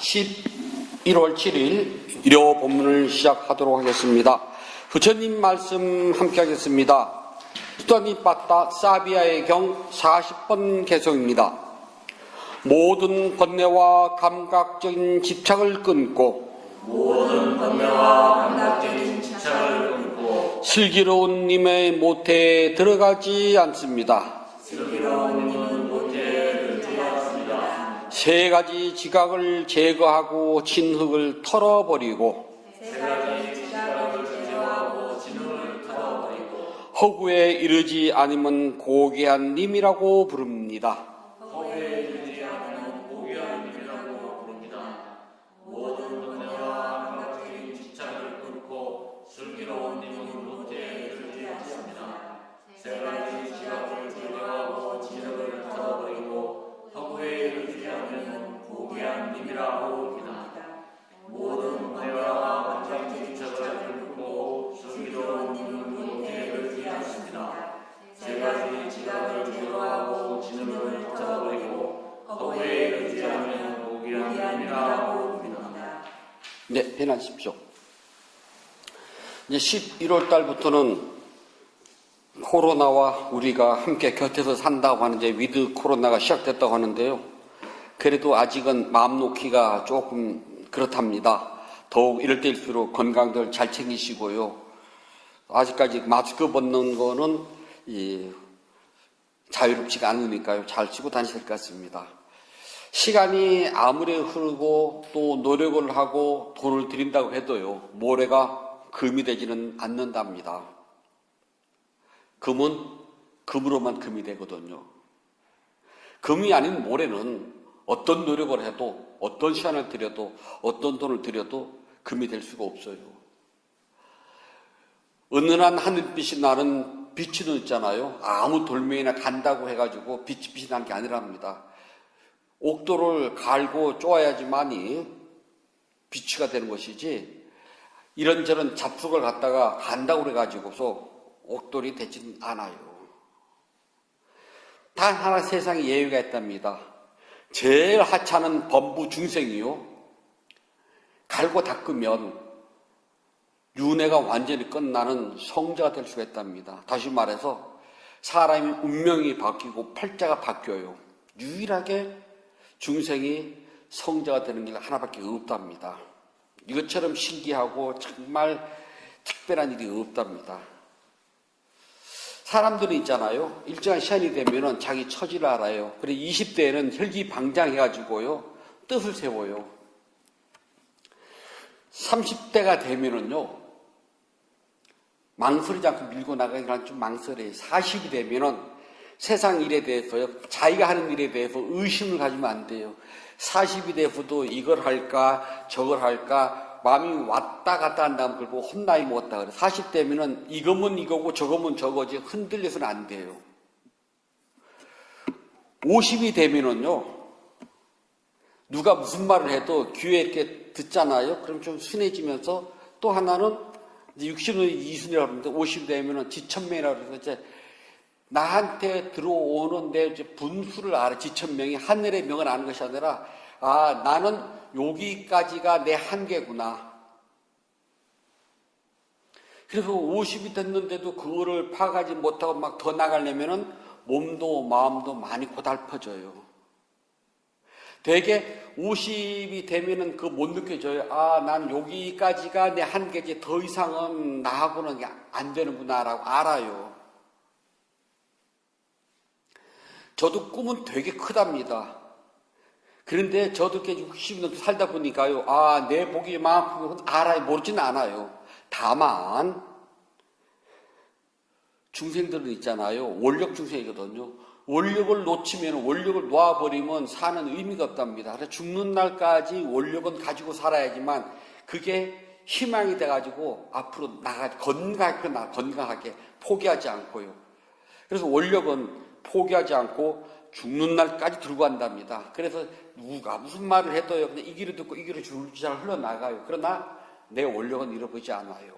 11월 7일 일요 본문을 시작하도록 하겠습니다. 부처님 말씀 함께 하겠습니다. 수다니 빠따 사비아의 경 40번 개송입니다. 모든 번뇌와 감각적인 집착을 끊고 슬기로운 님의 모태에 들어가지 않습니다. 세 가지 지각을 제거하고 진흙을 털어버리고 허구에 이르지 않으면 고귀한 님이라고 부릅니다. 모든 번뇌와 감각적인 집착을 끊고 슬기로운 님은 모태에 이르지 않습니다. 세 가지 지각을 제거하고 진흙을 털어버리고 허구에 이르지 않으면 고귀한 님이라고 부릅니다. 모든 번뇌와 감각적인 집착을 끊고 슬기로운 님은 모태에 이르지 않습니다. 세 가지 지각을 제거하고 진흙을 털어버리고 허구에 이르지 않으면 고귀한 님이라고 부릅니다. 네, 해나십시오. 이제 11월 달부터는 코로나와 우리가 함께 곁에서 산다고 하는 이제 위드 코로나가 시작됐다고 하는데요. 그래도 아직은 마음 놓기가 조금 그렇답니다. 더욱 이럴 때일수록 건강들 잘 챙기시고요. 아직까지 마스크 벗는 거는 자유롭지가 않으니까요. 잘 쓰고 다니실 것 같습니다. 시간이 아무리 흐르고 또 노력을 하고 돈을 들인다고 해도요, 모래가 금이 되지는 않는답니다. 금은 금으로만 금이 되거든요. 금이 아닌 모래는 어떤 노력을 해도, 어떤 시간을 들여도, 어떤 돈을 들여도 금이 될 수가 없어요. 은은한 하늘빛이 나는 빛이 있잖아요. 아무 돌멩이나 간다고 해가지고 빛이 나는 게 아니랍니다. 옥돌을 갈고 쪼아야지만이 비치가 되는 것이지, 이런저런 잡속을 갖다가 간다고 그래가지고서 옥돌이 되지는 않아요. 단 하나 세상에 예외가 있답니다. 제일 하찮은 범부 중생이요, 갈고 닦으면 윤회가 완전히 끝나는 성자가 될 수가 있답니다. 다시 말해서 사람이 운명이 바뀌고 팔자가 바뀌어요. 유일하게 중생이 성자가 되는 길 하나밖에 없답니다. 이것처럼 신기하고 정말 특별한 일이 없답니다. 사람들이 있잖아요. 일정한 시간이 되면은 자기 처지를 알아요. 그래 20대에는 혈기방장해가지고요, 뜻을 세워요. 30대가 되면은요, 망설이지 않고 밀고 나가기란 좀 망설여요. 40이 되면은 세상 일에 대해서요, 자기가 하는 일에 대해서 의심을 가지면 안 돼요. 40이 돼서도 이걸 할까 저걸 할까 마음이 왔다 갔다 한다면 그걸 보고 혼나이 먹었다 그래. 40대면은 이거면 이거고 저거면 저거지 흔들려서는 안 돼요. 50이 되면은요, 누가 무슨 말을 해도 귀에 이렇게 듣잖아요. 그럼 좀 순해지면서, 또 하나는 이제 60은 이순이라고 하는데 50이 되면은 지천명이라고 해서 이제 나한테 들어오는 내 분수를 알아. 지천명이 하늘의 명을 아는 것이 아니라, 아, 나는 여기까지가 내 한계구나. 그래서 50이 됐는데도 그거를 파악하지 못하고 막 더 나가려면은 몸도 마음도 많이 고달퍼져요. 되게 50이 되면은 그거 못 느껴져요. 아, 난 여기까지가 내 한계지, 더 이상은 나하고는 안 되는구나라고 알아요. 저도 꿈은 되게 크답니다. 그런데 저도 이렇게 60년 살다 보니까요, 아, 내 복이 만큼 알아요. 모르지는 않아요. 다만 중생들은 있잖아요. 원력 중생이거든요. 원력을 놓치면, 원력을 놓아버리면 사는 의미가 없답니다. 그래서 죽는 날까지 원력은 가지고 살아야지만 그게 희망이 돼가지고 앞으로 건강하게 포기하지 않고요. 그래서 원력은 포기하지 않고 죽는 날까지 들고 간답니다. 그래서 누가 무슨 말을 해도요, 그냥 이 귀로 듣고 이 귀로 잘 흘러나가요. 그러나 내 원력은 잃어보지 않아요.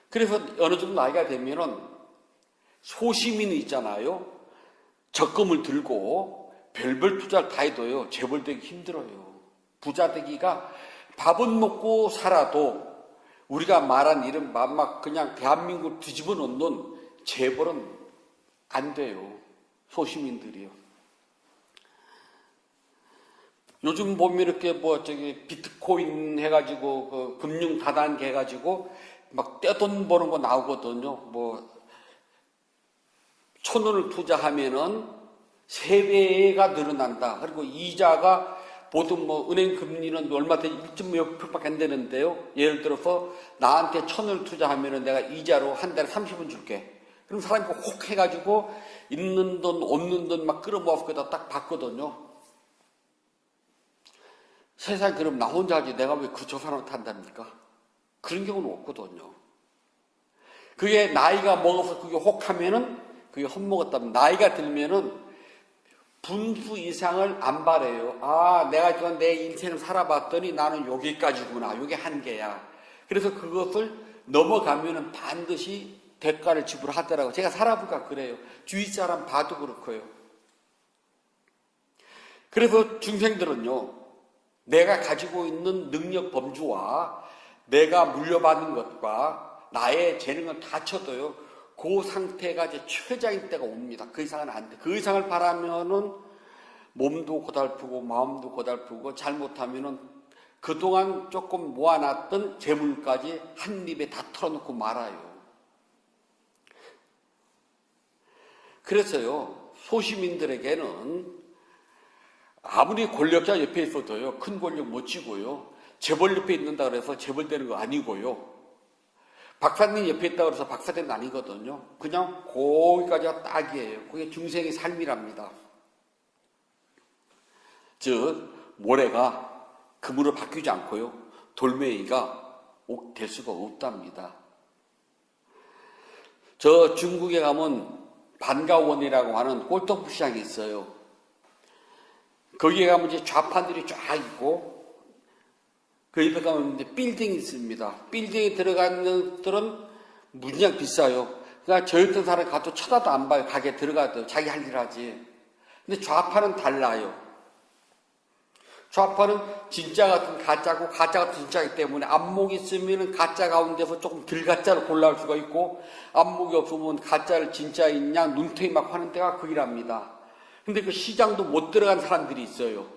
그래서 어느 정도 나이가 되면은 소시민이 있잖아요. 적금을 들고 별별 투자를 다 해도요, 재벌 되기 힘들어요. 부자 되기가 밥은 먹고 살아도 우리가 말한 이런 막 그냥 대한민국을 뒤집어 놓는 재벌은 안 돼요. 소시민들이요. 요즘 보면 이렇게 비트코인 해가지고, 금융 다단계 해가지고, 막 떼돈 버는 거 나오거든요. 1,000원을 투자하면은 3배가 늘어난다. 그리고 이자가 보통 은행 금리는 얼마 되 1.몇%밖에 안 되는데요. 예를 들어서 나한테 1,000원을 투자하면은 내가 이자로 한 달에 30원 줄게. 그럼 사람이 혹 해가지고 있는 돈, 없는 돈 막 끌어모아서 거기다 딱 받거든요. 세상에 그럼 나 혼자 하지 내가 왜 저 사람한테 한답니까? 그런 경우는 없거든요. 그게 나이가 먹어서 그게 혹하면은 그게 헛먹었다면 나이가 들면은 분수 이상을 안 바래요. 아, 내가 지금 내 인생을 살아봤더니 나는 여기까지구나. 여기 한계야. 그래서 그것을 넘어가면은 반드시 대가를 지불하더라고요. 제가 살아보니까 그래요. 주위 사람 봐도 그렇고요. 그래서 중생들은요, 내가 가지고 있는 능력 범주와 내가 물려받은 것과 나의 재능을 다 쳐도요, 그 상태가 이제 최장일 때가 옵니다. 그 이상은 안 돼. 그 이상을 바라면은 몸도 고달프고 마음도 고달프고 잘못하면은 그동안 조금 모아놨던 재물까지 한 입에 다 털어놓고 말아요. 그래서요, 소시민들에게는 아무리 권력자 옆에 있어도요, 큰 권력 못 쥐고요, 재벌 옆에 있는다 그래서 재벌 되는 거 아니고요, 박사님 옆에 있다 그래서 박사 되는 거 아니거든요. 그냥 거기까지가 딱이에요. 그게 중생의 삶이랍니다. 즉, 모래가 금으로 바뀌지 않고요, 돌멩이가 옥 될 수가 없답니다. 저 중국에 가면 반가원이라고 하는 꼴떡 시장이 있어요. 거기에 가면 이제 좌판들이 쫙 있고, 거기에 가면 이제 빌딩이 있습니다. 빌딩에 들어가는 것들은 무지장 비싸요. 그러니까 저 같은 사람이 가도 쳐다도 안 봐요. 가게 들어가도 자기 할 일 하지. 근데 좌판은 달라요. 좌판은 진짜 같은 가짜고 가짜 같은 진짜이기 때문에 안목이 있으면 가짜 가운데서 조금 덜 가짜를 골라올 수가 있고, 안목이 없으면 가짜를 진짜인 양 눈탱이 막 하는 데가 거기랍니다. 근데 그 시장도 못 들어간 사람들이 있어요.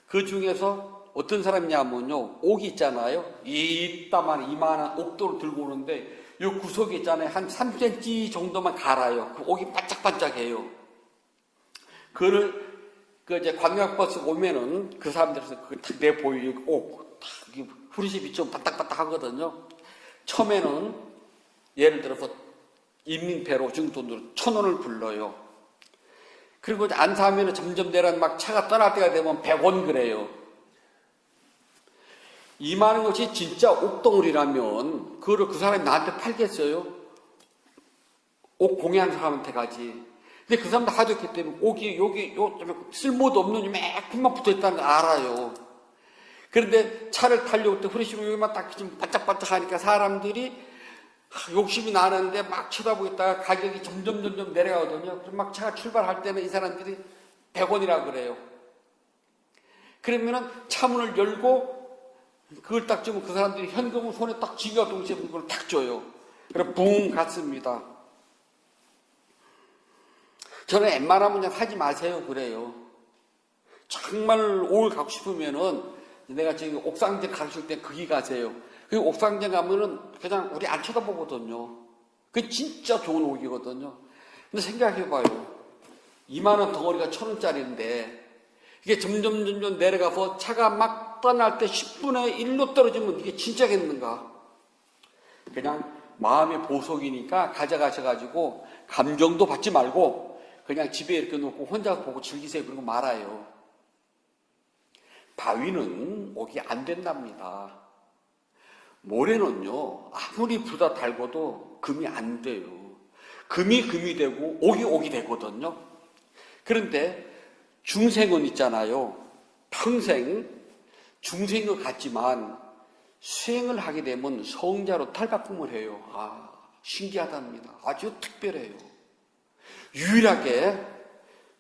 그 중에서 어떤 사람이냐면요, 옥이 있잖아요. 이따만 이만한 옥도를 들고 오는데 이 구석에 있잖아요. 한 3cm 정도만 갈아요. 그 옥이 반짝반짝해요. 그거를 이제 관광버스 오면은 그 사람들에서 그걸 탁 내보여요. 옥, 탁 후리시 비추면 반딱반딱 하거든요. 처음에는 예를 들어서 인민폐로 준 돈으로 1,000원을 불러요. 그리고 안 사면은 점점 내려는 막 차가 떠날 때가 되면 100원 그래요. 이 많은 것이 진짜 옥덩어리라면 그거를 그 사람이 나한테 팔겠어요? 옥 공유하는 사람한테 가지. 근데 그 사람도 하도 했기 때문에 옥이 여기 쓸모도 없는 매큼만 붙어있다는 거 알아요. 그런데 차를 타려고 때 후레쉬로 여기만 딱 좀 반짝반짝 하니까 사람들이 욕심이 나는데 막 쳐다보겠다가 가격이 점점 내려가거든요. 그럼 막 차가 출발할 때는 이 사람들이 100원이라고 그래요. 그러면은 차문을 열고 그걸 딱 주면 그 사람들이 현금을 손에 딱 쥐가 동시에 그걸 딱 줘요. 그래 붕 갔습니다. 저는 웬만하면 그냥 사지 마세요 그래요. 정말 옥을 갖고 싶으면은 내가 지금 옥상제 가실 때 거기 가세요. 그 옥상제 가면은 그냥 우리 안 쳐다보거든요. 그게 진짜 좋은 옥이거든요. 근데 생각해봐요. 2만원 덩어리가 1,000원짜리인데 이게 점점 내려가서 차가 막 떠날 때 10분의 1로 떨어지면 이게 진짜겠는가? 그냥 마음의 보석이니까 가져가셔가지고 감정도 받지 말고 그냥 집에 이렇게 놓고 혼자 보고 즐기세요. 그러고 말아요. 바위는 옥이 안 된답니다. 모래는요, 아무리 부다 달궈도 금이 안 돼요. 금이 되고 옥이 되거든요. 그런데 중생은 있잖아요. 평생 중생과 같지만 수행을 하게 되면 성자로 탈바꿈을 해요. 아, 신기하답니다. 아주 특별해요. 유일하게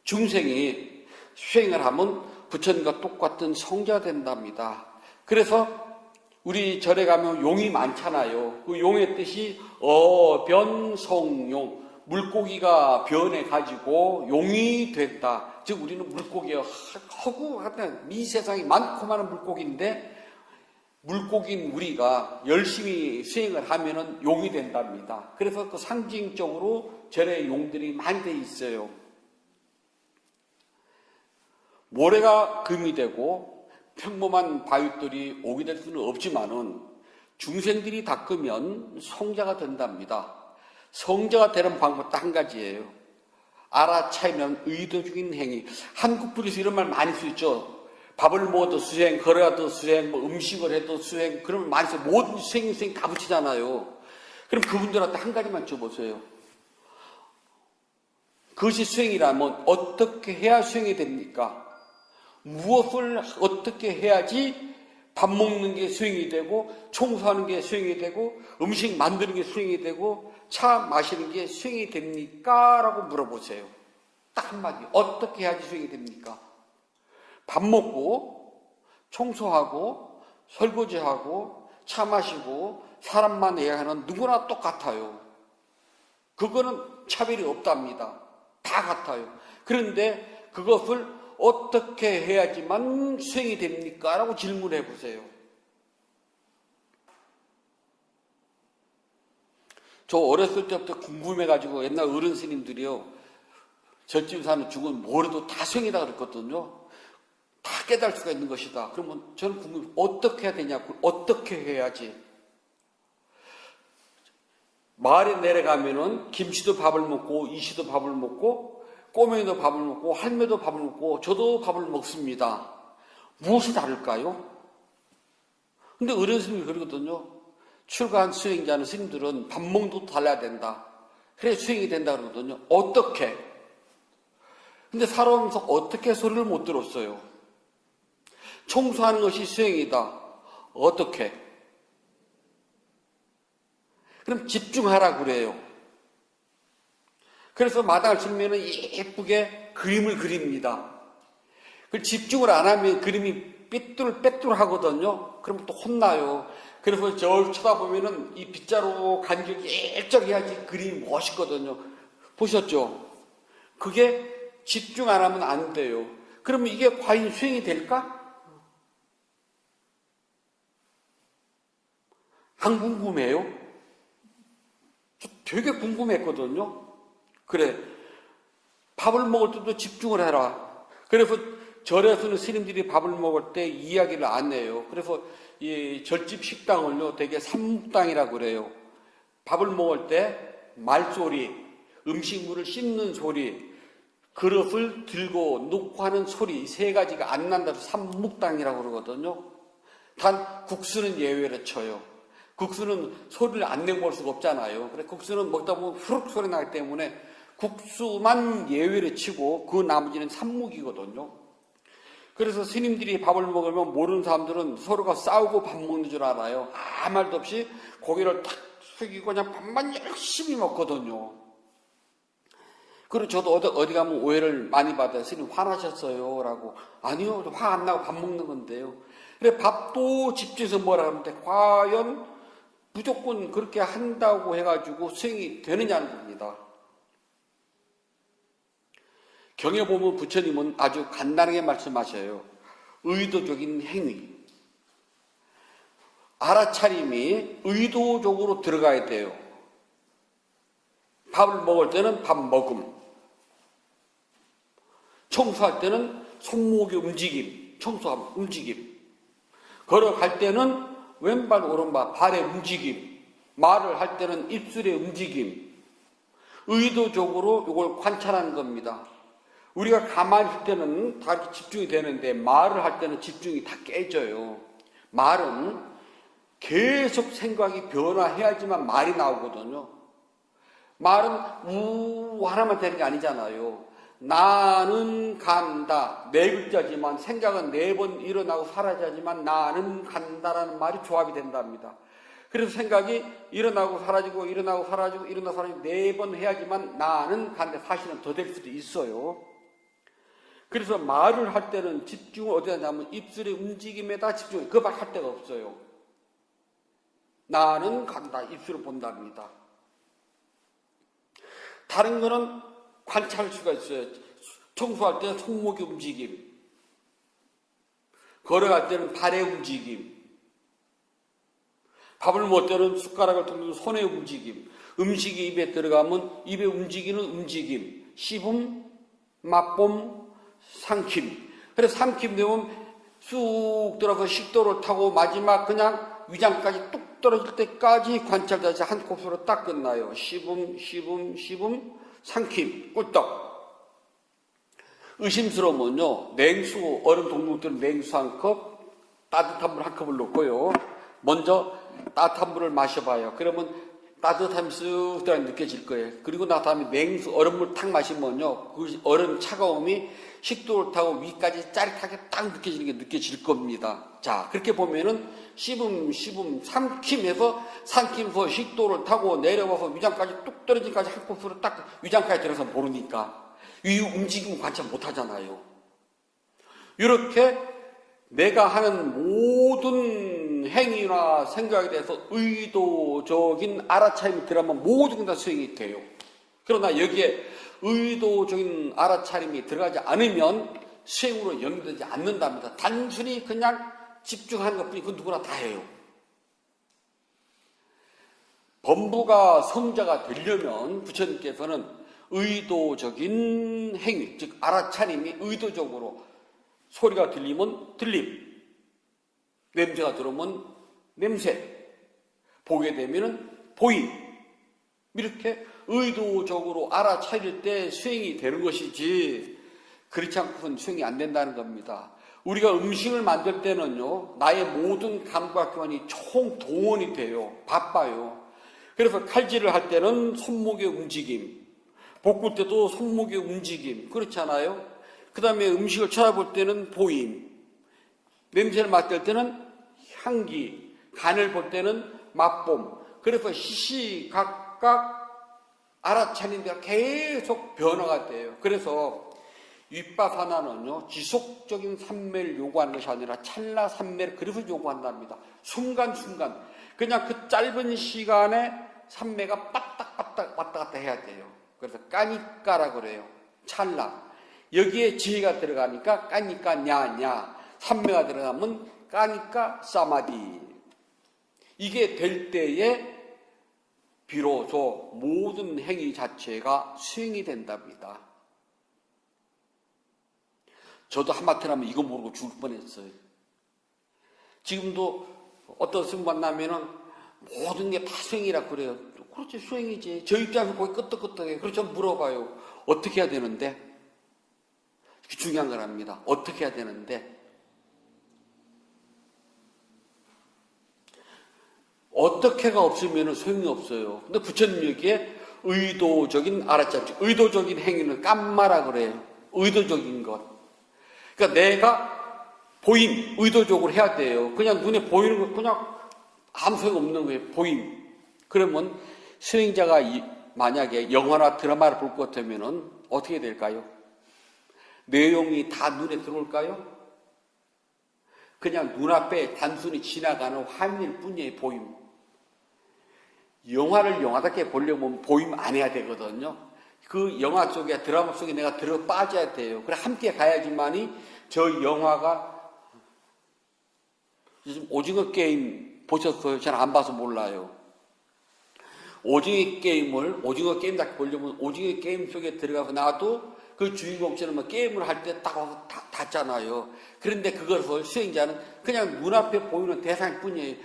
중생이 수행을 하면 부처님과 똑같은 성자가 된답니다. 그래서 우리 절에 가면 용이 많잖아요. 그 용의 뜻이 어변성용, 물고기가 변해가지고 용이 된다. 즉 우리는 물고기가 허구하던 이 세상에 많고 많은 물고기인데 물고기인 우리가 열심히 수행을 하면은 용이 된답니다. 그래서 그 상징적으로 절에 용들이 많이 돼 있어요. 모래가 금이 되고 평범한 바위돌이 옥이 될 수는 없지만은 중생들이 닦으면 성자가 된답니다. 성자가 되는 방법 딱 한 가지예요. 알아차리면 의도적인 행위. 한국 분에서 이런 말 많이 쓰죠. 밥을 먹어도 수행, 걸어도 수행, 뭐 음식을 해도 수행, 그러면 많이 써. 모든 수행 다 붙이잖아요. 그럼 그분들한테 한 가지만 줘보세요. 그것이 수행이라면 어떻게 해야 수행이 됩니까? 무엇을 어떻게 해야지 밥 먹는 게 수행이 되고 청소하는 게 수행이 되고 음식 만드는 게 수행이 되고 차 마시는 게 수행이 됩니까? 라고 물어보세요. 딱 한마디. 어떻게 해야지 수행이 됩니까? 밥 먹고 청소하고 설거지하고 차 마시고 사람만 해야 하는 누구나 똑같아요. 그거는 차별이 없답니다. 다 같아요. 그런데 그것을 어떻게 해야지만 수행이 됩니까? 라고 질문해 보세요. 저 어렸을 때부터 궁금해가지고 옛날 어른 스님들이요. 절집 사는 죽은 뭐래도 다 수행이다 그랬거든요. 다 깨달을 수가 있는 것이다. 그러면 저는 궁금해요. 어떻게 해야 되냐고. 어떻게 해야지. 마을에 내려가면은 김씨도 밥을 먹고 이씨도 밥을 먹고 꼬맹이도 밥을 먹고 할매도 밥을 먹고 저도 밥을 먹습니다. 무엇이 다를까요? 근데 어른 스님이 그러거든요. 출가한 수행자는 스님들은 밥 먹는 것도 달라야 된다. 그래 수행이 된다 그러거든요. 어떻게? 근데 살아오면서 어떻게 소리를 못 들었어요. 청소하는 것이 수행이다. 어떻게? 그럼 집중하라 그래요. 그래서 마당을 치면은 예쁘게 그림을 그립니다. 그 집중을 안 하면 그림이 삐뚤빼뚤하거든요. 그럼 또 혼나요. 그래서 저를 쳐다보면은 이 빗자루 간격이 일정해야지 그림이 멋있거든요. 보셨죠? 그게 집중 안 하면 안 돼요. 그러면 이게 과연 수행이 될까? 안 궁금해요? 저 되게 궁금했거든요. 그래, 밥을 먹을 때도 집중을 해라. 그래서 절에서는 스님들이 밥을 먹을 때 이야기를 안 해요. 그래서 이 절집 식당을요, 되게 삼묵당이라고 그래요. 밥을 먹을 때 말소리, 음식물을 씹는 소리, 그릇을 들고 놓고 하는 소리, 이 세 가지가 안 난다고 삼묵당이라고 그러거든요. 단 국수는 예외를 쳐요. 국수는 소리를 안 내고 먹을 수가 없잖아요. 그래 국수는 먹다 보면 후룩 소리 나기 때문에 국수만 예외를 치고 그 나머지는 삼묵이거든요. 그래서 스님들이 밥을 먹으면 모르는 사람들은 서로가 싸우고 밥 먹는 줄 알아요. 아무 말도 없이 고개를 탁 숙이고 그냥 밥만 열심히 먹거든요. 그리고 저도 어디 가면 오해를 많이 받아요. 스님 화나셨어요? 라고. 아니요, 화 안 나고 밥 먹는 건데요. 그래 밥도 집중해서 뭐라 하는데 과연 무조건 그렇게 한다고 해가지고 수행이 되느냐는 겁니다. 경에 보면 부처님은 아주 간단하게 말씀하셔요. 의도적인 행위. 알아차림이 의도적으로 들어가야 돼요. 밥을 먹을 때는 밥 먹음. 청소할 때는 손목의 움직임. 청소하면 움직임. 걸어갈 때는 왼발 오른발 발의 움직임. 말을 할 때는 입술의 움직임. 의도적으로 이걸 관찰하는 겁니다. 우리가 가만히 있을 때는 다 이렇게 집중이 되는데 말을 할 때는 집중이 다 깨져요. 말은 계속 생각이 변화해야지만 말이 나오거든요. 말은 우 하나만 되는 게 아니잖아요. 나는 간다. 네 글자지만 생각은 네 번 일어나고 사라지지만 나는 간다라는 말이 조합이 된답니다. 그래서 생각이 일어나고 사라지고 일어나고 사라지고 일어나고 사라지고 네 번 해야지만 나는 간다. 사실은 더 될 수도 있어요. 그래서 말을 할 때는 집중을 어디다 하냐면 입술의 움직임에다 집중해요. 그밖에 할 데가 없어요. 나는 간다. 입술을 본답니다. 다른 거는 관찰할 수가 있어요. 청소할 때는 손목의 움직임, 걸어갈 때는 발의 움직임, 밥을 먹을 때는 숟가락을 들면서 손의 움직임, 음식이 입에 들어가면 입에 움직이는 움직임, 씹음, 맛봄, 삼킴. 그래서 삼킴 되면 쑥 들어서 식도를 타고 마지막 그냥 위장까지 뚝 떨어질 때까지 관찰돼서 한 곱으로 딱 끝나요. 씹음, 삼킴, 꿀떡. 의심스러우면요, 냉수, 어른 동물들은 냉수 한 컵, 따뜻한 물 한 컵을 넣고요. 먼저 따뜻한 물을 마셔봐요. 그러면 따뜻함이 쓱 들어 느껴질 거예요. 그리고 나 다음에 냉수, 얼음물 탁 마시면요, 그 얼음 차가움이 식도를 타고 위까지 짜릿하게 딱 느껴지는 게 느껴질 겁니다. 자, 그렇게 보면은 씹음, 삼킴해서 삼킴에서 식도를 타고 내려와서 위장까지 뚝 떨어지기까지 한 컵으로 딱 위장까지 들어서 모르니까 이 움직임 관찰 못 하잖아요. 이렇게 내가 하는 모든 행위나 생각에 대해서 의도적인 알아차림이 들어가면 모든 게 다 수행이 돼요. 그러나 여기에 의도적인 알아차림이 들어가지 않으면 수행으로 연결되지 않는답니다. 단순히 그냥 집중하는 것뿐이 그건 누구나 다 해요. 범부가 성자가 되려면 부처님께서는 의도적인 행위, 즉 알아차림이 의도적으로 소리가 들리면 들림, 냄새가 들어오면 냄새, 보게 되면 보임, 이렇게 의도적으로 알아차릴 때 수행이 되는 것이지 그렇지 않고선 수행이 안 된다는 겁니다. 우리가 음식을 만들 때는요, 나의 모든 감각기관이 총동원이 돼요. 바빠요. 그래서 칼질을 할 때는 손목의 움직임, 볶을 때도 손목의 움직임, 그렇지 않아요? 그 다음에 음식을 쳐다볼 때는 보임, 냄새를 맡을 때는 향기, 간을 볼 때는 맛봄. 그래서 시시각각 알아차리는 데가 계속 변화가 돼요. 그래서 윗바사나는요, 지속적인 산매를 요구하는 것이 아니라 찰나 산매를 그래서 요구한답니다. 순간순간. 그냥 그 짧은 시간에 산매가 빠딱빠딱 왔다 갔다 해야 돼요. 그래서 까니까라 그래요. 찰나. 여기에 지혜가 들어가니까 까니까 냐냐. 산매가 들어가면 까니까 사마디. 이게 될 때에 비로소 모든 행위 자체가 수행이 된답니다. 저도 하마터면 이거 모르고 죽을 뻔했어요. 지금도 어떤 스님 만나면은 모든 게 다 수행이라 그래요. 그렇지, 수행이지. 저 입장에서 거기 끄떡끄떡해. 그렇죠, 물어봐요. 어떻게 해야 되는데? 중요한 거랍니다. 어떻게 해야 되는데? 어떻게가 없으면 소용이 없어요. 근데 부처님 여기에 의도적인 알아차림, 의도적인 행위는 깜마라 그래요. 의도적인 것. 그러니까 내가 보임, 의도적으로 해야 돼요. 그냥 눈에 보이는 거 그냥 아무 소용 없는 거예요. 보임. 그러면 수행자가 만약에 영화나 드라마를 볼 것 같으면 어떻게 될까요? 내용이 다 눈에 들어올까요? 그냥 눈앞에 단순히 지나가는 화면일 뿐이에요. 보임. 영화를 영화답게 보려면 보임 안 해야 되거든요. 그 영화 속에, 드라마 속에 내가 들어 빠져야 돼요. 그래 함께 가야지만이 저 영화가, 요즘 오징어 게임 보셨어요? 잘 안 봐서 몰라요. 오징어 게임답게 보려면 오징어 게임 속에 들어가서 나도 그 주인공처럼 게임을 할 때 딱 와서 닿잖아요. 그런데 그것을 수행자는 그냥 눈앞에 보이는 대상일 뿐이에요.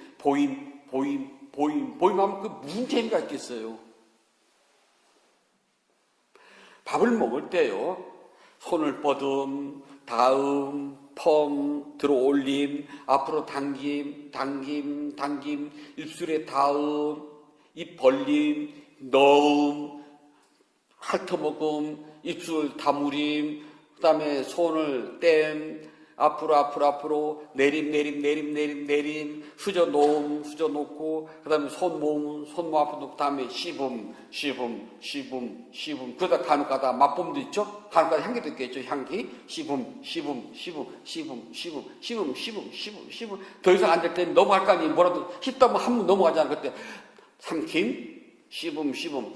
보임하면 그 무슨 재미가 있겠어요. 밥을 먹을 때요, 손을 뻗음, 다음, 펑, 들어 올림, 앞으로 당김, 입술에 닿음, 입 벌림, 넣음, 핥아먹음, 입술 다무림, 그 다음에 손을 땜, 앞으로 내림 수저 놓고 그다음에 손 모음 앞으로 놓고 다음에 씹음 그러다 간혹가다 맛봄도 있죠. 간혹가다 향기도 있겠죠. 향기 씹음 더 이상 안 될 때는 넘어갈 거 아니에요. 뭐라도 씹다 보면 한 번 넘어가잖아. 그때 삼킴 씹음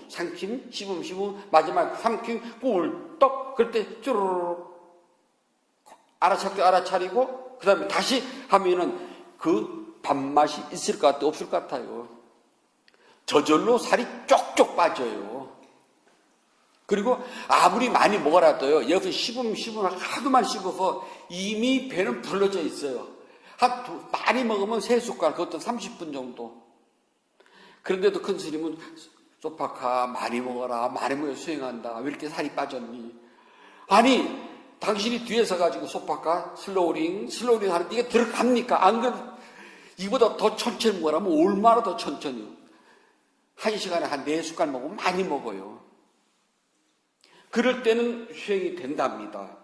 삼킴 씹음 마지막 삼킴 꿀떡 그럴 때 쭈르륵 알아차리고 그 다음에 다시 하면은 그 밥맛이 있을 것 같아 없을 것 같아요. 저절로 살이 쪽쪽 빠져요. 그리고 아무리 많이 먹어라도요, 여기서 씹으면 하도만 씹어서 이미 배는 불러져 있어요. 많이 먹으면 3숟갈, 그것도 30분 정도. 그런데도 큰 스님은 소파카 많이 먹어라, 많이 먹어 수행한다. 왜 이렇게 살이 빠졌니? 아니, 당신이 뒤에 서가지고 소파카 슬로우링 하는데 이게 들어갑니까? 안 그래도 이보다 더 천천히 먹으라면 얼마나 더 천천히. 1시간에 한 4숟갈 먹으면 많이 먹어요. 그럴 때는 수행이 된답니다.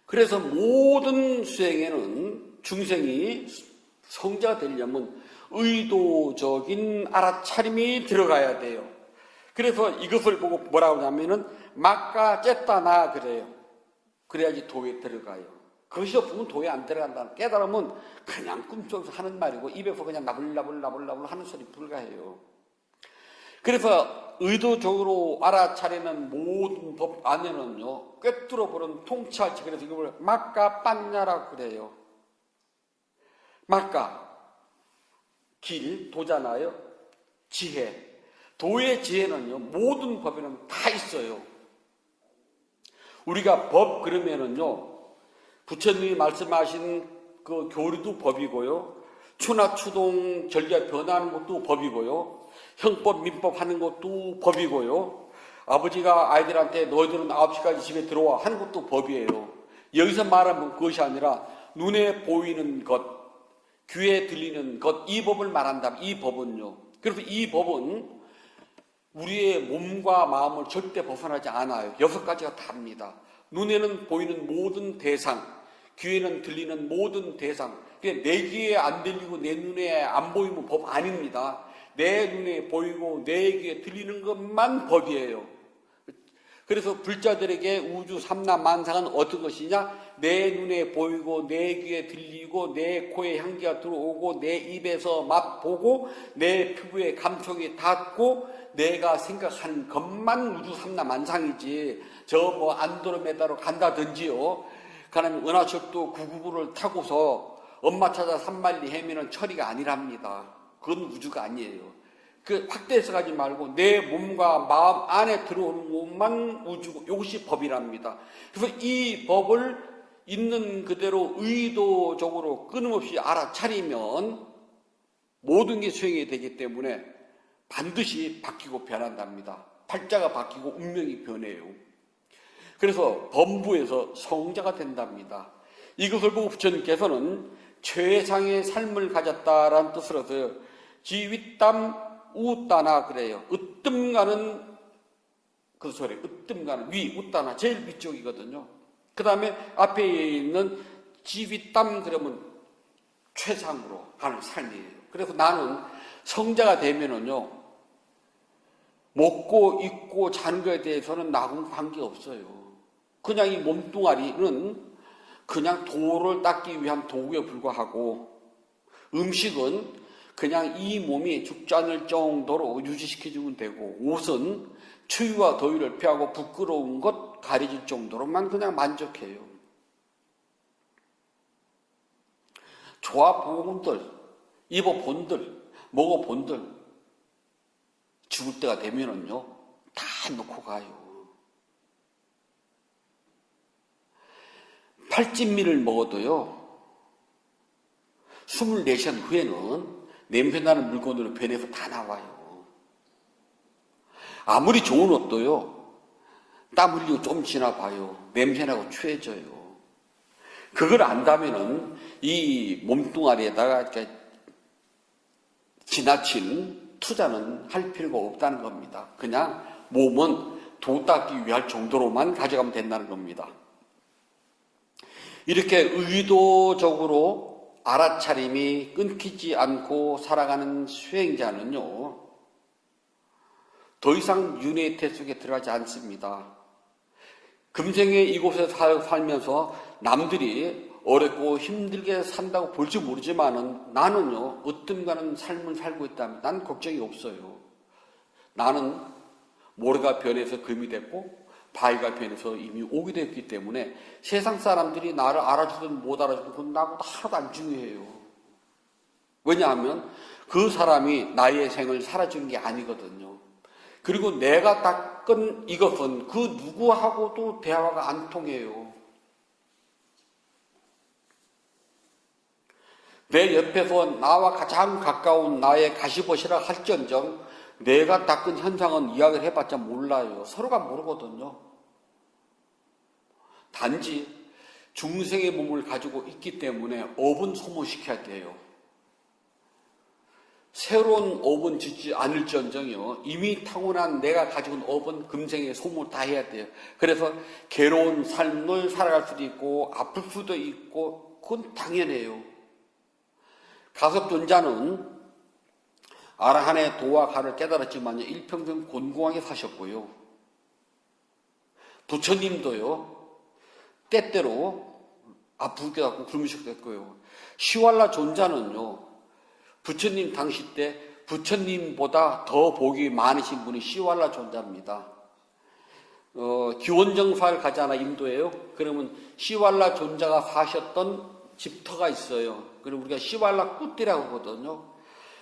그래서 모든 수행에는 중생이 성자가 되려면 의도적인 알아차림이 들어가야 돼요. 그래서 이것을 보고 뭐라고 하냐면은 막가 쨌다나 그래요. 그래야지 도에 들어가요. 그것이 없으면 도에 안 들어간다. 깨달으면 그냥 꿈속에서 하는 말이고 입에서 그냥 나불나불 하는 소리 불가해요. 그래서 의도적으로 알아차리는 모든 법 안에는요, 꿰뚫어보는 통찰치. 그래서 이걸 막가 빤냐라고 그래요. 막가 길, 도잖아요. 지혜. 도의 지혜는요, 모든 법에는 다 있어요. 우리가 법 그러면은요, 부처님이 말씀하신 그 교리도 법이고요, 추나 추동 절기가 변하는 것도 법이고요, 형법, 민법 하는 것도 법이고요, 아버지가 아이들한테 너희들은 9시까지 집에 들어와 하는 것도 법이에요. 여기서 말하면 그것이 아니라 눈에 보이는 것, 귀에 들리는 것, 이 법을 말한다면 이 법은요. 그래서 이 법은 우리의 몸과 마음을 절대 벗어나지 않아요. 6가지가 답니다. 눈에는 보이는 모든 대상, 귀에는 들리는 모든 대상. 내 귀에 안 들리고 내 눈에 안 보이면 법 아닙니다. 내 눈에 보이고 내 귀에 들리는 것만 법이에요. 그래서 불자들에게 우주 삼라 만상은 어떤 것이냐? 내 눈에 보이고 내 귀에 들리고 내 코에 향기가 들어오고 내 입에서 맛보고 내 피부에 감촉이 닿고 내가 생각하는 것만 우주 삼라 만상이지, 저 뭐 안드로메다로 간다든지요, 가는 은하철도 999를 타고서 엄마 찾아 산만리 헤매는 처리가 아니랍니다. 그건 우주가 아니에요. 그 확대해서 가지 말고 내 몸과 마음 안에 들어오는 것만 우주고, 이것이 법이랍니다. 그래서 이 법을 있는 그대로 의도적으로 끊임없이 알아차리면 모든 게 수행이 되기 때문에 반드시 바뀌고 변한답니다. 팔자가 바뀌고 운명이 변해요. 그래서 범부에서 성자가 된답니다. 이것을 보고 부처님께서는 최상의 삶을 가졌다라는 뜻을 해서 지윗담 우따나 그래요. 으뜸 가는 그 소리, 으뜸 가는 위, 우따나 제일 위쪽이거든요. 그 다음에 앞에 있는 지윗담 그러면 최상으로 가는 삶이에요. 그래서 나는 성자가 되면은요, 먹고 입고 자는 것에 대해서는 나하고는 관계없어요. 그냥 이 몸뚱아리는 그냥 도를 닦기 위한 도구에 불과하고, 음식은 그냥 이 몸이 죽지 않을 정도로 유지시켜주면 되고, 옷은 추위와 더위를 피하고 부끄러운 것 가려질 정도로만 그냥 만족해요. 좋아본들, 입어본들, 먹어본들 죽을 때가 되면은요, 다 놓고 가요. 팔진미를 먹어도요, 24시간 후에는 냄새나는 물건으로 변해서 다 나와요. 아무리 좋은 옷도요, 땀 흘리고 좀 지나봐요. 냄새나고 추해져요. 그걸 안다면은 이 몸뚱아리에다가 이렇게 지나친 투자는 할 필요가 없다는 겁니다. 그냥 몸은 도 닦기 위할 정도로만 가져가면 된다는 겁니다. 이렇게 의도적으로 알아차림이 끊기지 않고 살아가는 수행자는요, 더 이상 윤회태 속에 들어가지 않습니다. 금생에 이곳에 살면서 남들이 어렵고 힘들게 산다고 볼지 모르지만은 나는요, 어떤가는 삶을 살고 있다면 난 걱정이 없어요. 나는 모래가 변해서 금이 됐고 바위가 변해서 이미 옥이 됐기 때문에 세상 사람들이 나를 알아주든 못 알아주든 그건 나보다 하나도 안 중요해요. 왜냐하면 그 사람이 나의 생을 살아주는 게 아니거든요. 그리고 내가 닦은 이것은 그 누구하고도 대화가 안 통해요. 내 옆에서 나와 가장 가까운 나의 가시벗이라 할지언정 내가 닦은 현상은 이야기를 해봤자 몰라요. 서로가 모르거든요. 단지 중생의 몸을 가지고 있기 때문에 업은 소모시켜야 돼요. 새로운 업은 짓지 않을지언정요, 이미 타고난 내가 가지고 있는 업은 금생에 소모 다 해야 돼요. 그래서 괴로운 삶을 살아갈 수도 있고 아플 수도 있고 그건 당연해요. 가섭존자는 아라한의 도와 가를 깨달았지만 일평생 곤궁하게 사셨고요. 부처님도요, 때때로 아프기도 하고 굶으셨기도 했고요. 시왈라 존자는요, 부처님 당시 때 부처님보다 더 복이 많으신 분이 시왈라 존자입니다. 기원정사를 가잖아, 인도에요. 그러면 시왈라 존자가 사셨던 집터가 있어요. 그럼 우리가 시왈라 꾸띠라고 하거든요.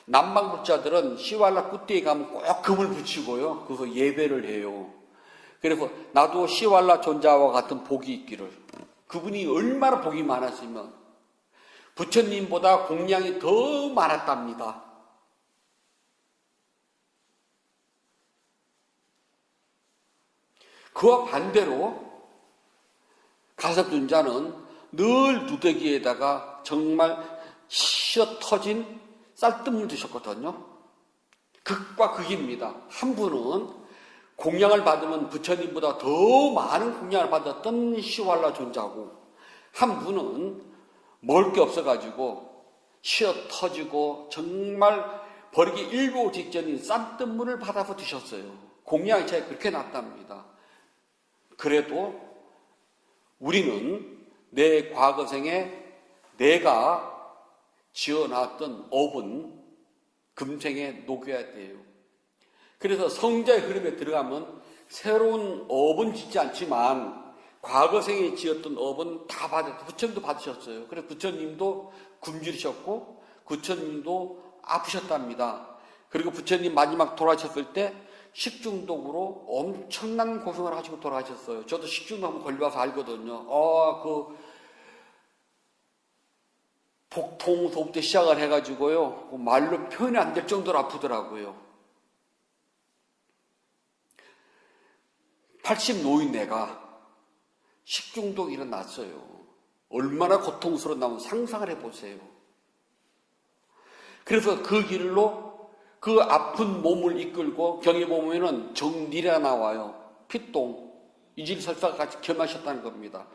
남방불자들은 시왈라 꾸띠에 가면 꼭 금을 붙이고요. 그래서 예배를 해요. 그래서 나도 시왈라 존자와 같은 복이 있기를. 그분이 얼마나 복이 많았으면 부처님보다 공량이 더 많았답니다. 그와 반대로 가섭존자는 늘 누더기에다가 정말 시어 터진 쌀뜨물 드셨거든요. 극과 극입니다. 한 분은 공양을 받으면 부처님보다 더 많은 공양을 받았던 시왈라 존자고, 한 분은 먹을 게 없어가지고 시어 터지고 정말 버리기 일보 직전인 쌀뜨물을 받아서 드셨어요. 공양의 차이가 그렇게 났답니다. 그래도 우리는 내 과거생에 내가 지어놨던 업은 금생에 녹여야 돼요. 그래서 성자의 흐름에 들어가면 새로운 업은 짓지 않지만 과거생에 지었던 업은 다 받았어요. 부처님도 받으셨어요. 그래서 부처님도 굶주리셨고 부처님도 아프셨답니다. 그리고 부처님 마지막 돌아가셨을 때 식중독으로 엄청난 고생을 하시고 돌아가셨어요. 저도 식중독 한번 걸려와서 알거든요. 복통서부터 시작을 해가지고요, 말로 표현이 안 될 정도로 아프더라고요. 80 노인네가 식중독이 일어났어요. 얼마나 고통스러웠나면 상상을 해보세요. 그래서 그 길로 그 아픈 몸을 이끌고 경에 보면은 정리가 나와요. 피똥, 이질설사가 같이 겸하셨다는 겁니다.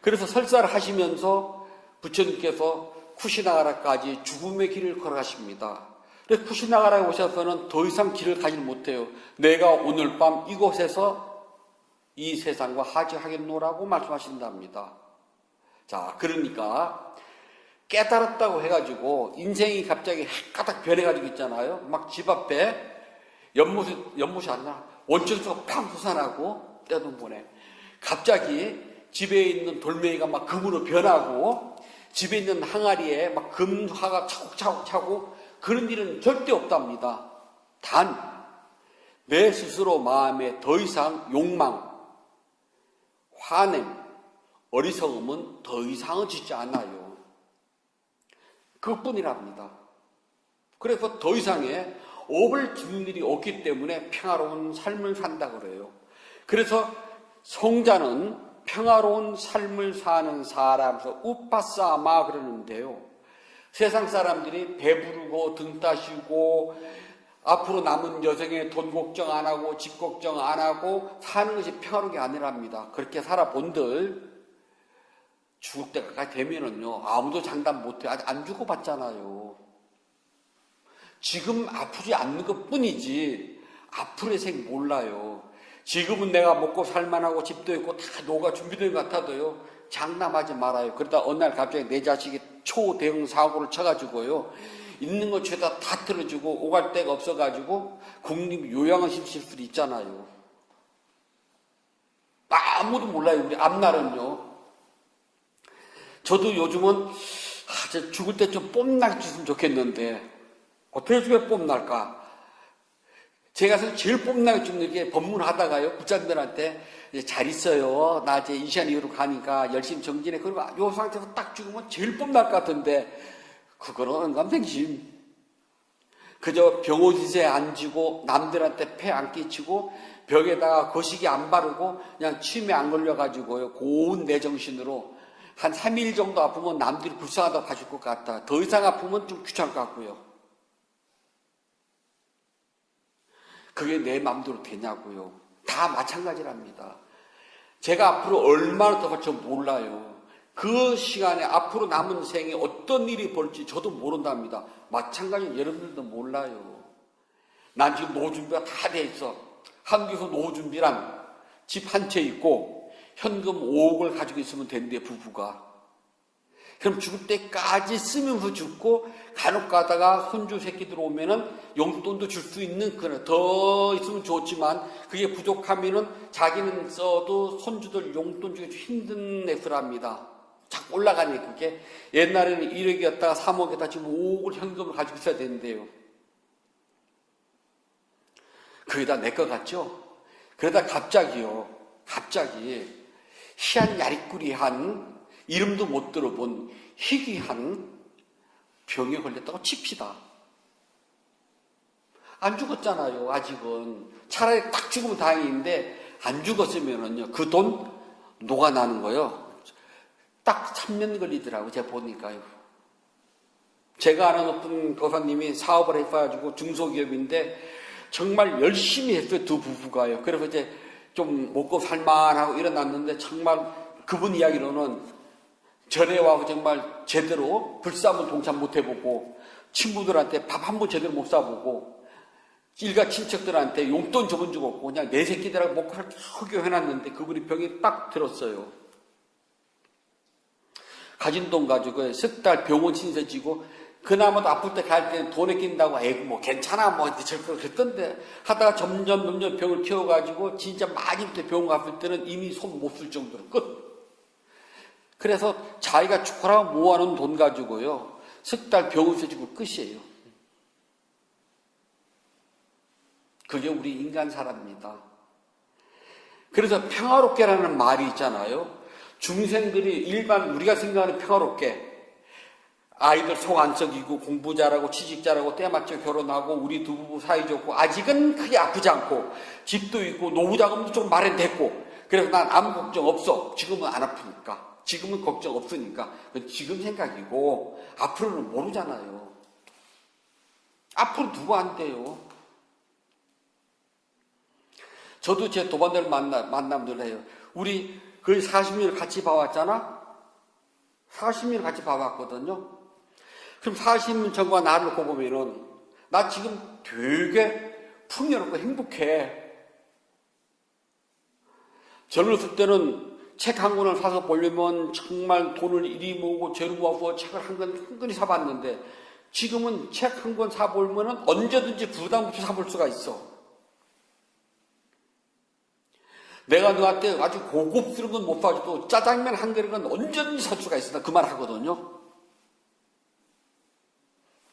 그래서 설사를 하시면서 부처님께서 쿠시나가라까지 죽음의 길을 걸어가십니다. 그래서 쿠시나가라에 오셔서는 더 이상 길을 가지 못해요. 내가 오늘 밤 이곳에서 이 세상과 하지하겠노라고 말씀하신답니다. 자, 그러니까 깨달았다고 해가지고 인생이 갑자기 헷가닥 변해가지고 있잖아요. 막 집 앞에 연못이 아니라 원천수가 팡 솟아나고 때도 보내. 갑자기 집에 있는 돌멩이가 막 금으로 변하고 집에 있는 항아리에 막 금화가 차곡차곡 차고 그런 일은 절대 없답니다. 단 내 스스로 마음에 더 이상 욕망, 화냄, 어리석음은 더 이상은 짓지 않아요. 그것뿐이랍니다. 그래서 더 이상의 업을 짓는 일이 없기 때문에 평화로운 삶을 산다 그래요. 그래서 성자는 평화로운 삶을 사는 사람에서 우파사마 그러는데요. 세상 사람들이 배부르고 등 따시고 앞으로 남은 여생에 돈 걱정 안 하고 집 걱정 안 하고 사는 것이 평화로운 게 아니랍니다. 그렇게 살아본들 죽을 때가 되면은요, 아무도 장담 못해. 아직 안 죽어봤잖아요. 지금 아프지 않는 것 뿐이지, 앞으로의 생 몰라요. 지금은 내가 먹고 살만하고 집도 있고 다 노가 준비된 것 같아도요, 장담하지 말아요. 그러다 어느 날 갑자기 내 자식이 초대형 사고를 쳐가지고요, 있는 것 죄다 다 틀어주고 오갈 데가 없어가지고 국립 요양원 실실 수도 있잖아요. 아무도 몰라요. 우리 앞날은요. 저도 요즘은 죽을 때 좀 뽐날 줬으면 좋겠는데 어떻게 죽여 뽐날까? 제가 제일 뽐나게 죽는 게 법문하다가요, 국장들한테 잘 있어요. 나 이제 이 시간 이후로 가니까 열심히 정진해. 그리고 요 상태에서 딱 죽으면 제일 뽐날 것 같은데 그거는 언감생심. 그저 병원시세에 앉고 남들한테 폐 안 끼치고 벽에다가 거시기 안 바르고 그냥 치매 안 걸려가지고요, 고운 내 정신으로 한 3일 정도 아프면 남들이 불쌍하다고 봐줄 것 같다. 더 이상 아프면 좀 귀찮을 것 같고요. 그게 내 마음대로 되냐고요. 다 마찬가지랍니다. 제가 앞으로 얼마나 더 갈지 몰라요. 그 시간에 앞으로 남은 생에 어떤 일이 벌지 저도 모른답니다. 마찬가지로 여러분들도 몰라요. 난 지금 노후 준비가 다 돼 있어. 한국에서 노후 준비란 집 한 채 있고 현금 5억을 가지고 있으면 된대, 부부가. 그럼 죽을 때까지 쓰면서 죽고 간혹 가다가 손주 새끼들 오면은 용돈도 줄 수 있는, 그래 더 있으면 좋지만 그게 부족하면은 자기는 써도 손주들 용돈 주기 힘든 애들합니다. 자꾸 올라가네. 그게 옛날에는 1억이었다가 3억에다 지금 5억을 현금을 가지고 있어야 되는데요. 그게 다 내 것 같죠? 그러다 갑자기 희한 야리꾸리한 이름도 못 들어본 희귀한 병에 걸렸다고 칩시다. 안 죽었잖아요, 아직은. 차라리 딱 죽으면 다행인데 안 죽었으면은요, 그 돈 녹아나는 거요. 딱 3년 걸리더라고요, 제가 보니까요. 제가 아는 어떤 교사님이 사업을 해가지고 중소기업인데 정말 열심히 했어요, 두 부부가요. 그래서 이제 좀 먹고 살만하고 일어났는데 정말 그분 이야기로는 전에 와서 정말 제대로 불사문 동참 못 해보고 친구들한테 밥 한 번 제대로 못 사보고 일가 친척들한테 용돈 저번 적 없고 그냥 내 새끼들하고 먹고 살게 허교해놨는데 그분이 병이 딱 들었어요. 가진 돈 가지고 석 달 병원 신세 지고 그나마도 아플 때 갈 때는 돈에 낀다고 에이구 뭐 괜찮아 뭐 저렇게 그랬던데 하다가 점점 병을 키워가지고 진짜 마지막에 병원 갔을 때는 이미 손 못 쓸 정도로 끝. 그래서 자기가 죽어라고 모아놓은 돈 가지고요, 석 달 병원 세지고 끝이에요. 그게 우리 인간 사람입니다. 그래서 평화롭게라는 말이 있잖아요. 중생들이 일반 우리가 생각하는 평화롭게 아이들 속 안 썩이고 공부 잘하고 취직 잘하고 때 맞춰 결혼하고 우리 두 부부 사이좋고 아직은 크게 아프지 않고 집도 있고 노후 자금도 좀 마련됐고 그래서 난 아무 걱정 없어. 지금은 안 아프니까. 지금은 걱정 없으니까. 그건 지금 생각이고 앞으로는 모르잖아요. 앞으로 누구 안 돼요. 저도 제 도반들 만남들 해요. 우리 거의 40년을 같이 봐왔잖아. 40년을 같이 봐왔거든요. 그럼 40년 전과 나를 놓고 보면은 나 지금 되게 풍요롭고 행복해. 젊었을 때는 책 한 권을 사서 보려면 정말 돈을 이리 모으고 저리 모아서 책을 한 권이 사봤는데 지금은 책 한 권 사보면은 언제든지 부담 없이 사볼 수가 있어. 내가 너한테 아주 고급스러운 건 못 사줘도 짜장면 한 그릇은 언제든지 살 수가 있어. 나 그 말 하거든요.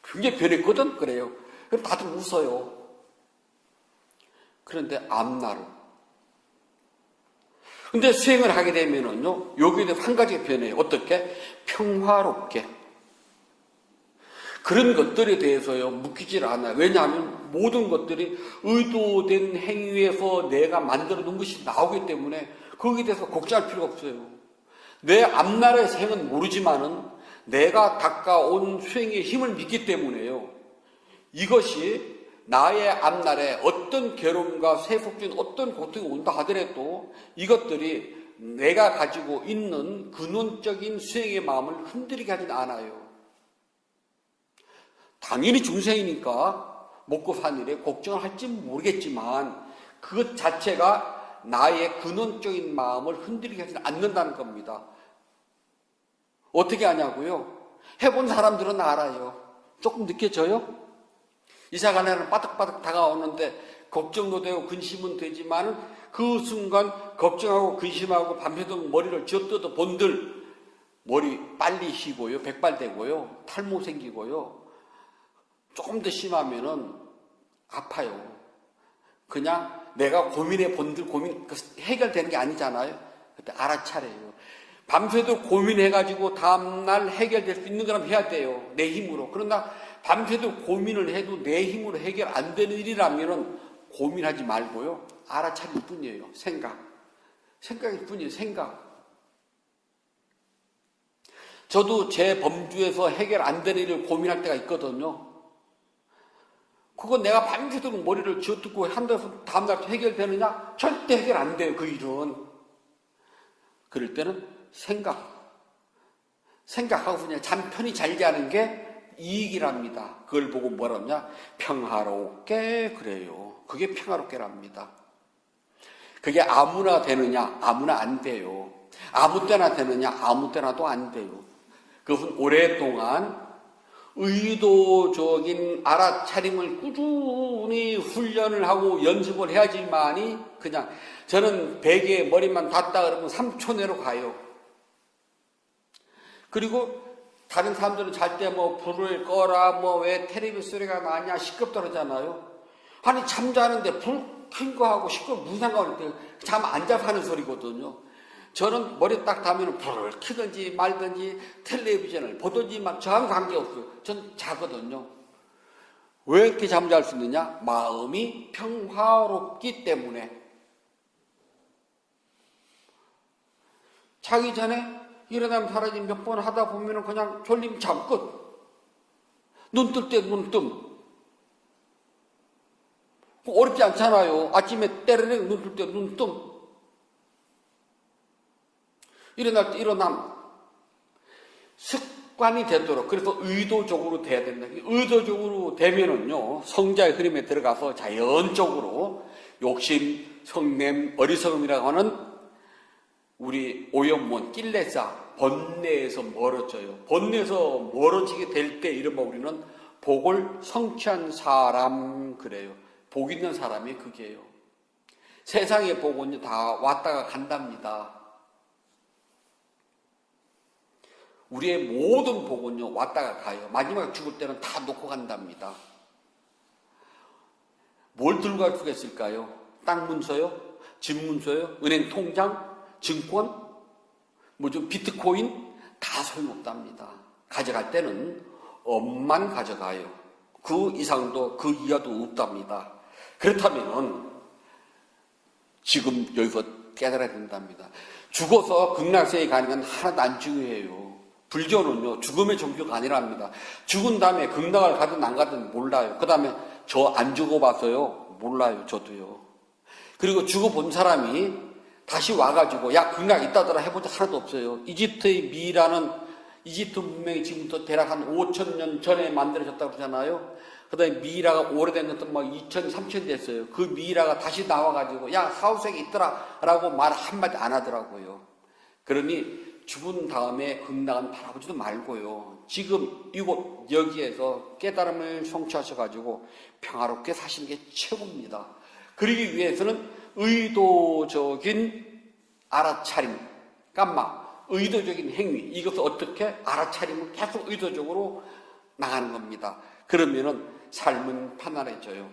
굉장히 변했거든. 그래요. 그럼 다들 웃어요. 그런데 앞날은. 근데 수행을 하게 되면은요, 여기에 대해서 한 가지가 변해요. 어떻게? 평화롭게. 그런 것들에 대해서요, 묶이질 않아요. 왜냐하면 모든 것들이 의도된 행위에서 내가 만들어 놓은 것이 나오기 때문에 거기에 대해서 걱정할 필요가 없어요. 내 앞날의 생은 모르지만은 내가 닦아온 수행의 힘을 믿기 때문에요. 이것이 나의 앞날에 어떤 괴로움과 세속적인 어떤 고통이 온다 하더라도 이것들이 내가 가지고 있는 근원적인 수행의 마음을 흔들리게 하진 않아요. 당연히 중생이니까 먹고 사는 일에 걱정을 할지 모르겠지만 그것 자체가 나의 근원적인 마음을 흔들리게 하지 않는다는 겁니다. 어떻게 하냐고요? 해본 사람들은 알아요. 조금 느껴져요? 이사가 나는 빠득빠득 다가오는데 걱정도 되고 근심은 되지만 그 순간 걱정하고 근심하고 밤새도록 머리를 쥐어뜯어 본들 머리 빨리 쉬고요. 백발되고요. 탈모 생기고요. 조금 더 심하면은 아파요. 그냥 내가 고민해 본들 고민 해결되는 게 아니잖아요. 그때 알아차려요. 밤새도록 고민해가지고 다음날 해결될 수 있는 거라면 해야 돼요. 내 힘으로. 그러나 밤새도록 고민을 해도 내 힘으로 해결 안 되는 일이라면은 고민하지 말고요. 알아차릴 뿐이에요. 생각일 뿐이에요. 생각. 저도 제 범주에서 해결 안 되는 일을 고민할 때가 있거든요. 그건 내가 밤새도록 머리를 쥐어뜯고 한다고 다음날 해결되느냐? 절대 해결 안 돼요. 그 일은. 그럴 때는 생각하고 그냥 잠 편히 잘 자는 게 이익이랍니다. 그걸 보고 뭐라냐? 평화롭게 그래요. 그게 평화롭게랍니다. 그게 아무나 되느냐? 아무나 안 돼요. 아무 때나 되느냐? 아무 때나도 안 돼요. 그것은 오랫동안 의도적인 알아차림을 꾸준히 훈련을 하고 연습을 해야지만이 그냥 저는 베개에 머리만 닿다 그러면 3초 내로 가요. 그리고 다른 사람들은 잘 때 뭐 불을 꺼라 뭐 왜 텔레비 소리가 나냐 시끄럽다 그러잖아요. 아니 잠자는데 불 큰 거 하고 시끄러워 무슨 상관없는데 잠 안 자서 하는 소리거든요. 저는 머리 딱 닿으면 불을 켜든지 말든지 텔레비전을 보든지 막 저하고 관계없어요. 전 자거든요. 왜 이렇게 잠을 잘 수 있느냐? 마음이 평화롭기 때문에. 자기 전에 일어나면 사라지면 몇 번 하다 보면 그냥 졸림 잠 끝. 눈 뜰 때 눈 뜸. 어렵지 않잖아요. 아침에 때르륵 눈 뜰 때 눈 뜸. 일어날 때 일어남. 습관이 되도록. 그래서 의도적으로 돼야 된다. 의도적으로 되면은요, 성자의 흐름에 들어가서 자연적으로 욕심, 성냄, 어리석음이라고 하는 우리 오염원, 낄레사, 번뇌에서 멀어져요. 번뇌에서 멀어지게 될 때 이른바 우리는 복을 성취한 사람 그래요. 복 있는 사람이 그게요. 세상의 복은 다 왔다가 간답니다. 우리의 모든 복은요 왔다가 가요. 마지막에 죽을 때는 다 놓고 간답니다. 뭘 들고 갈 수가 있을까요? 땅 문서요? 집 문서요? 은행 통장? 증권? 뭐 좀 비트코인? 다 소용없답니다. 가져갈 때는 업만 가져가요. 그 이상도 그 이하도 없답니다. 그렇다면 지금 여기서 깨달아야 된답니다. 죽어서 극락세에 가는 건 하나도 안 중요해요. 불교는요 죽음의 종교가 아니랍니다. 죽은 다음에 극락을 가든 안 가든 몰라요. 그 다음에 저 안 죽어봐서요 몰라요. 저도요. 그리고 죽어본 사람이 다시 와가지고 야 극락 있다더라 해본 적 하나도 없어요. 이집트의 미라는 이집트 문명이 지금부터 대략 한 5,000년 전에 만들어졌다고 그러잖아요. 그 다음에 미라가 오래됐는데 막 2,000, 3,000 됐어요. 그 미라가 다시 나와가지고 야 사후세계 있더라 라고 말 한마디 안 하더라고요. 그러니 죽은 다음에 극락은 바라보지도 말고요. 지금 이곳 여기에서 깨달음을 성취하셔가지고 평화롭게 사시는 게 최고입니다. 그러기 위해서는 의도적인 알아차림, 의도적인 행위, 이것을 어떻게 알아차림을 계속 의도적으로 나가는 겁니다. 그러면은 삶은 편안해져요.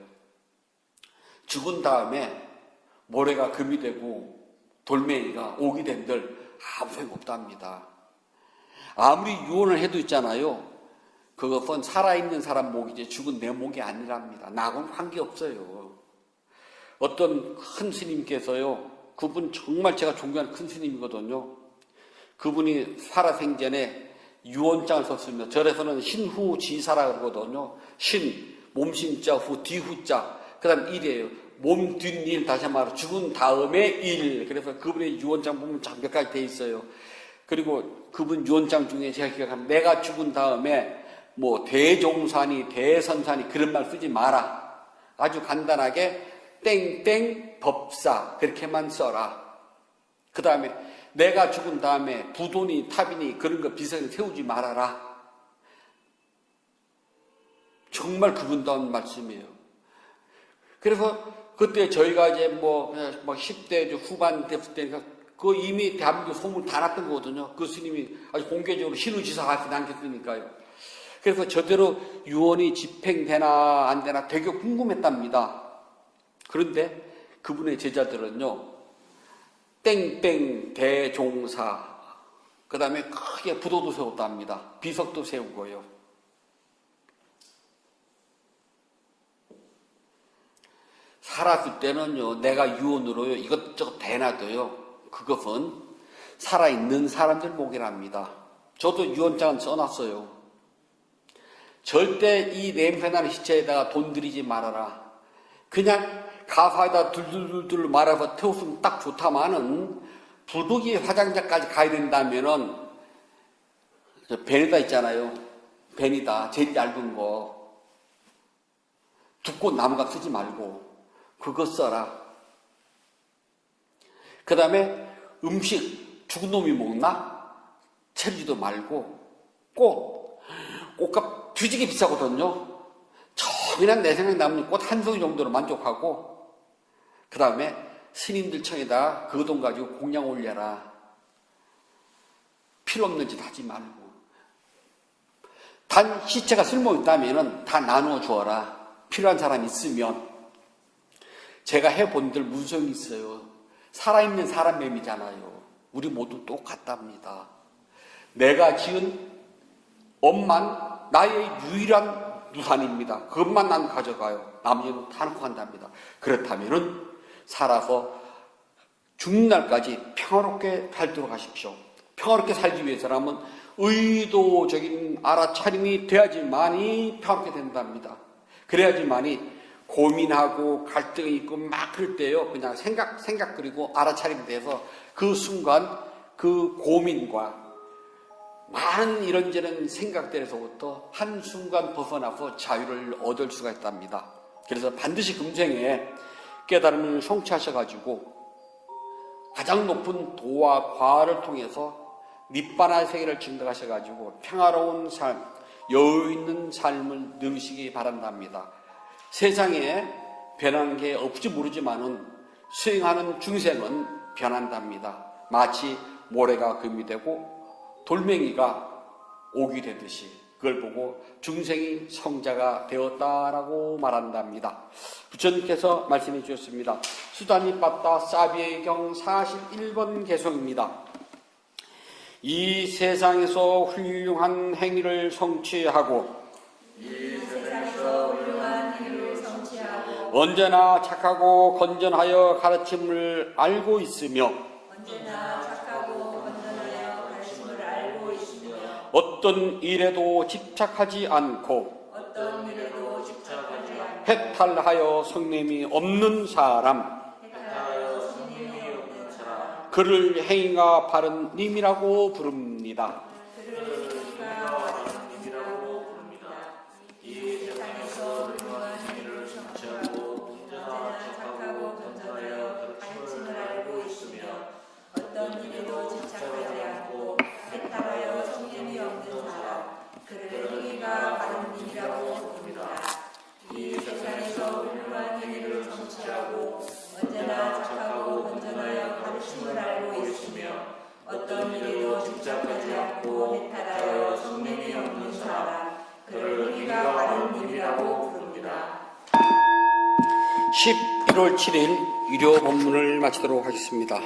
죽은 다음에 모래가 금이 되고 돌멩이가 옥이 된들 아무 소용없답니다. 아무리 유언을 해도 있잖아요. 그것은 살아있는 사람 목이지 죽은 내 목이 아니랍니다. 나하고는 관계없어요. 어떤 큰 스님께서요. 그분 정말 제가 존경하는 큰 스님이거든요. 그분이 살아생전에 유언장을 썼습니다. 절에서는 신후지사라 그러거든요. 신, 몸신자, 후, 뒤후자. 그 다음 일이에요. 몸 뒷일, 다시 말해 죽은 다음에 일. 그래서 그분의 유언장 보면 참 몇 가지 돼 있어요. 그리고 그분 유언장 중에 제가 기억하는 내가 죽은 다음에 뭐 대종산이 대선산이 그런 말 쓰지 마라. 아주 간단하게 땡땡 법사 그렇게만 써라. 그 다음에 내가 죽은 다음에 부도니 탑이니 그런 거 비석을 세우지 말아라. 정말 그분다운 말씀이에요. 그래서 그때 저희가 이제 뭐 10대 후반 됐을 때니까 그 이미 대한민국 소문 다 났던 거거든요. 그 스님이 아주 공개적으로 신의지사한테 남겼으니까요. 그래서 저대로 유언이 집행되나 안 되나 되게 궁금했답니다. 그런데 그분의 제자들은요, 땡땡 대종사, 그 다음에 크게 부도도 세웠답니다. 비석도 세우고요. 살았을 때는요, 내가 유언으로요, 이것저것 대놔도요, 그것은 살아있는 사람들 목이랍니다. 저도 유언장은 써놨어요. 절대 이 냄새나는 시체에다가 돈 들이지 말아라. 그냥 가사에다 둘둘둘둘 말아서 태웠으면 딱 좋다마는 부득이 화장장까지 가야 된다면은 베니다 있잖아요. 베니다 제일 얇은 거 두꺼운 나무각 쓰지 말고 그거 써라. 그 다음에 음식 죽은 놈이 먹나? 채리지도 말고 꽃값 뒤지게 비싸거든요. 처음이란 내 생각에 남는 꽃 한 송이 정도로 만족하고 그 다음에 스님들 청에다 그 돈 가지고 공양 올려라. 필요 없는 짓 하지 말고 단 시체가 쓸모있다면 다 나누어 주어라. 필요한 사람 있으면. 제가 해본들 무슨 소용이 있어요. 살아있는 사람 맴이잖아요. 우리 모두 똑같답니다. 내가 지은 엄만 나의 유일한 유산입니다. 그것만 난 가져가요. 나머지는 다 놓고 간답니다. 그렇다면은 살아서 죽는 날까지 평화롭게 살도록 하십시오. 평화롭게 살기 위해서라면 의도적인 알아차림이 돼야지만이 평화롭게 된답니다. 그래야지만이 고민하고 갈등이 있고 막 그럴 때요, 그냥 생각 그리고 알아차림이 돼서 그 순간 그 고민과 많은 이런저런 생각들에서부터 한순간 벗어나서 자유를 얻을 수가 있답니다. 그래서 반드시 금생에 깨달음을 성취하셔가지고 가장 높은 도와 과를 통해서 니바나 세계를 증득하셔가지고 평화로운 삶, 여유 있는 삶을 누리시기 바란답니다. 세상에 변하는 게 없지 모르지만은 수행하는 중생은 변한답니다. 마치 모래가 금이 되고 돌멩이가 옥이 되듯이 그걸 보고 중생이 성자가 되었다라고 말한답니다. 부처님께서 말씀해 주셨습니다. 수다니빠따 사비의 경 41번 개송입니다. 이 세상에서 훌륭한 행위를 성취하고 언제나 착하고 건전하여 가르침을 알고 있으며 어떤 일에도 집착하지 않고 해탈하여 성냄이 없는 사람, 그를 행위가 바른 님이라고 부릅니다. 어떤 일에도 집착하지 않고 해탈하여 성냄이 없는 사람, 그를 행위가 바른 님이라고 부릅니다. 11월 7일 유료 법문을 마치도록 하겠습니다.